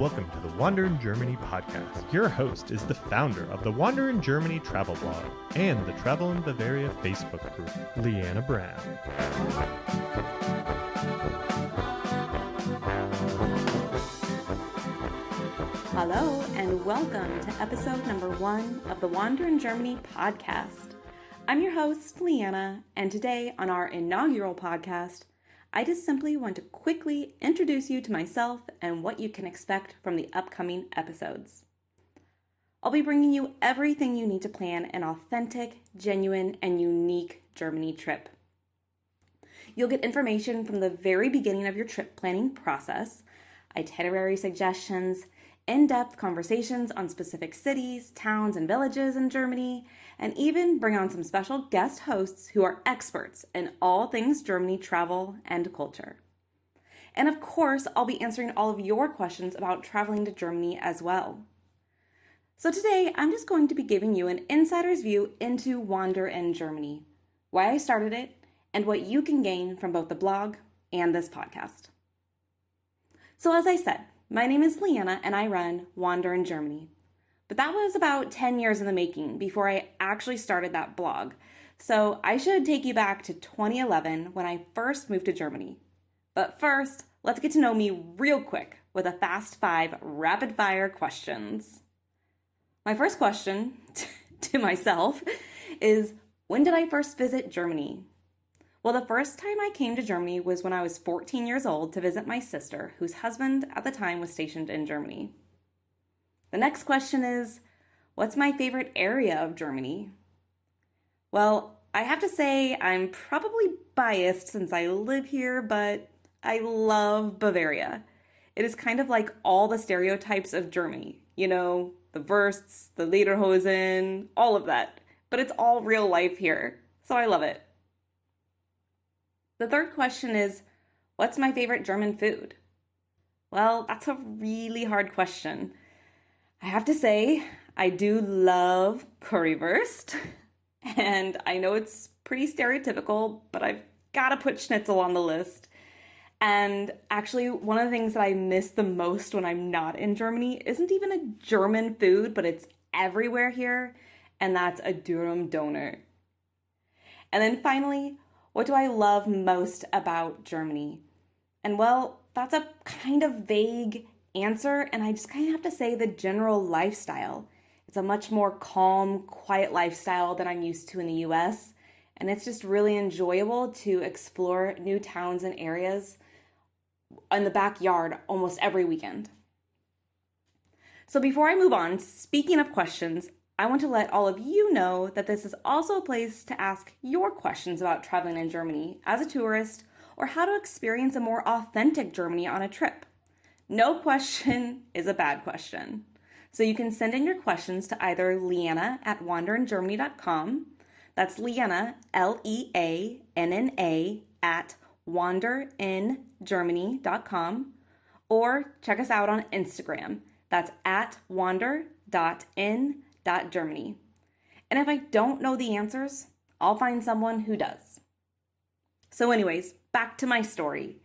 Welcome to the Wander in Germany podcast. Your host is the founder of the Wander in Germany Travel Blog and the Travel in Bavaria Facebook group, LeAnna Brown. Hello, and welcome to episode number 1 of the Wander in Germany podcast. I'm your host, LeAnna, and today on our inaugural podcast, I just simply want to quickly introduce you to myself and what you can expect from the upcoming episodes. I'll be bringing you everything you need to plan an authentic, genuine, and unique Germany trip. You'll get information from the very beginning of your trip planning process, itinerary suggestions, in-depth conversations on specific cities, towns, and villages in Germany, and even bring on some special guest hosts who are experts in all things Germany travel and culture. And of course, I'll be answering all of your questions about traveling to Germany as well. So today, I'm just going to be giving you an insider's view into Wander in Germany, why I started it, and what you can gain from both the blog and this podcast. So as I said, my name is LeAnna and I run Wander in Germany. But that was about 10 years in the making before I actually started that blog. So I should take you back to 2011 when I first moved to Germany. But first, let's get to know me real quick with a fast 5 rapid fire questions. My first question to myself is, when did I first visit Germany? Well, the first time I came to Germany was when I was 14 years old to visit my sister, whose husband at the time was stationed in Germany. The next question is, what's my favorite area of Germany? Well, I have to say I'm probably biased since I live here, but I love Bavaria. It is kind of like all the stereotypes of Germany. You know, the Wursts, the Lederhosen, all of that. But it's all real life here, so I love it. The third question is, what's my favorite German food? Well, that's a really hard question. I have to say, I do love currywurst, and I know it's pretty stereotypical, but I've got to put schnitzel on the list. And actually, one of the things that I miss the most when I'm not in Germany isn't even a German food, but it's everywhere here, and that's a Durum Doner. And then finally, what do I love most about Germany? And well, that's a kind of vague answer, and I just kind of have to say the general lifestyle. It's a much more calm, quiet lifestyle than I'm used to in the US, and it's just really enjoyable to explore new towns and areas in the backyard almost every weekend. So before I move on, speaking of questions, I want to let all of you know that this is also a place to ask your questions about traveling in Germany as a tourist or how to experience a more authentic Germany on a trip. No question is a bad question. So you can send in your questions to either LeAnna at wanderingermany.com. That's LeAnna, LeAnna at wanderingermany.com. Or check us out on Instagram. That's at wander.in.Germany. And if I don't know the answers, I'll find someone who does. So anyways, back to my story.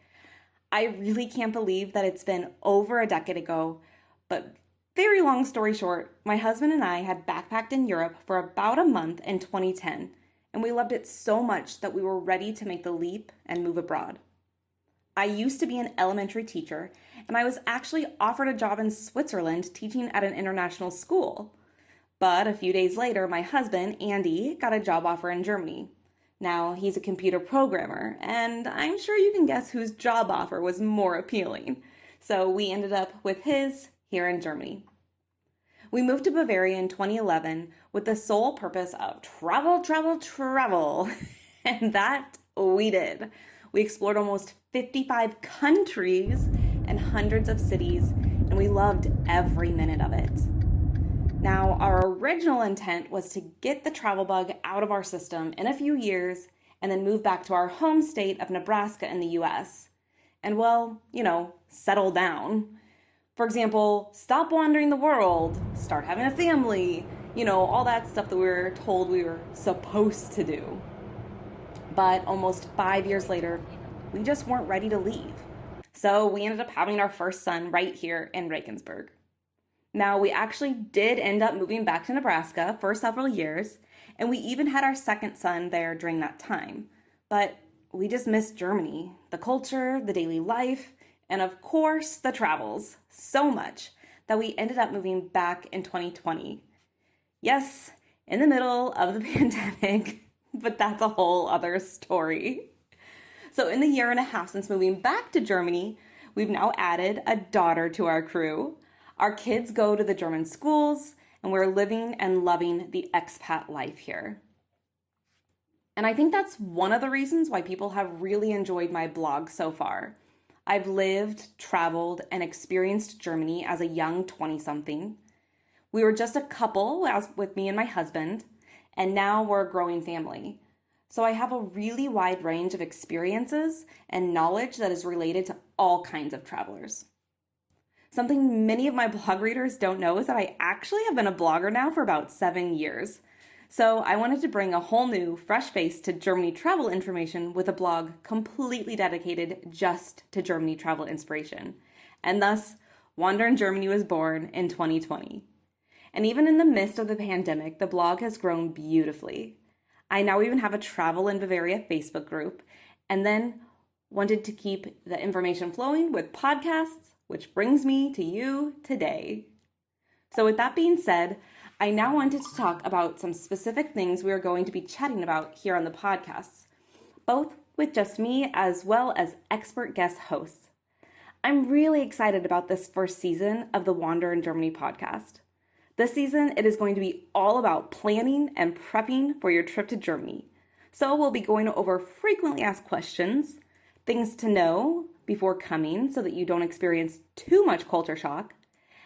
I really can't believe that it's been over a decade ago, but very long story short, my husband and I had backpacked in Europe for about a month in 2010, and we loved it so much that we were ready to make the leap and move abroad. I used to be an elementary teacher, and I was actually offered a job in Switzerland teaching at an international school. But a few days later, my husband, Andy, got a job offer in Germany. Now, he's a computer programmer, and I'm sure you can guess whose job offer was more appealing. So we ended up with his here in Germany. We moved to Bavaria in 2011 with the sole purpose of travel, and that we did. We explored almost 55 countries and hundreds of cities, and we loved every minute of it. Now, our original intent was to get the travel bug out of our system in a few years and then move back to our home state of Nebraska in the US. And well, settle down. For example, stop wandering the world, start having a family, all that stuff that we were told we were supposed to do. But almost 5 years later, we just weren't ready to leave. So we ended up having our first son right here in Regensburg. Now, we actually did end up moving back to Nebraska for several years, and we even had our second son there during that time. But we just missed Germany, the culture, the daily life, and of course, the travels so much that we ended up moving back in 2020. Yes, in the middle of the pandemic, but that's a whole other story. So in the year and a half since moving back to Germany, we've now added a daughter to our crew. Our kids go to the German schools, and we're living and loving the expat life here. And I think that's one of the reasons why people have really enjoyed my blog so far. I've lived, traveled, and experienced Germany as a young 20-something. We were just a couple with me and my husband, and now we're a growing family. So I have a really wide range of experiences and knowledge that is related to all kinds of travelers. Something many of my blog readers don't know is that I actually have been a blogger now for about 7 years. So I wanted to bring a whole new, fresh face to Germany travel information with a blog completely dedicated just to Germany travel inspiration. And thus, Wander in Germany was born in 2020. And even in the midst of the pandemic, the blog has grown beautifully. I now even have a Travel in Bavaria Facebook group, and then wanted to keep the information flowing with podcasts, which brings me to you today. So with that being said, I now wanted to talk about some specific things we are going to be chatting about here on the podcasts, both with just me as well as expert guest hosts. I'm really excited about this first season of the Wander in Germany podcast. This season, it is going to be all about planning and prepping for your trip to Germany. So we'll be going over frequently asked questions, things to know before coming so that you don't experience too much culture shock,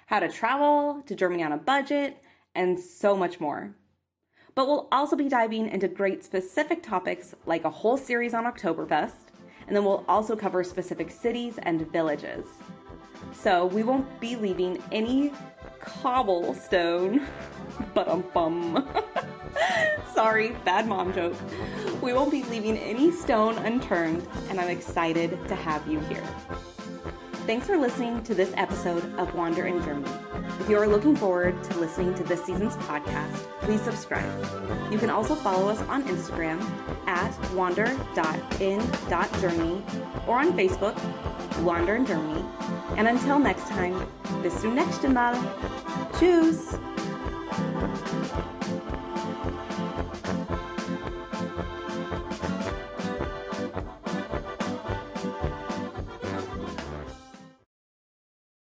how to travel to Germany on a budget, and so much more. But we'll also be diving into great specific topics like a whole series on Oktoberfest, and then we'll also cover specific cities and villages. So we won't be leaving any cobblestone, sorry, bad mom joke. We won't be leaving any stone unturned, and I'm excited to have you here. Thanks for listening to this episode of Wander in Germany. If you are looking forward to listening to this season's podcast, please subscribe. You can also follow us on Instagram at wander.in.germany or on Facebook, Wander in Germany. And until next time, bis zum nächsten Mal. Tschüss!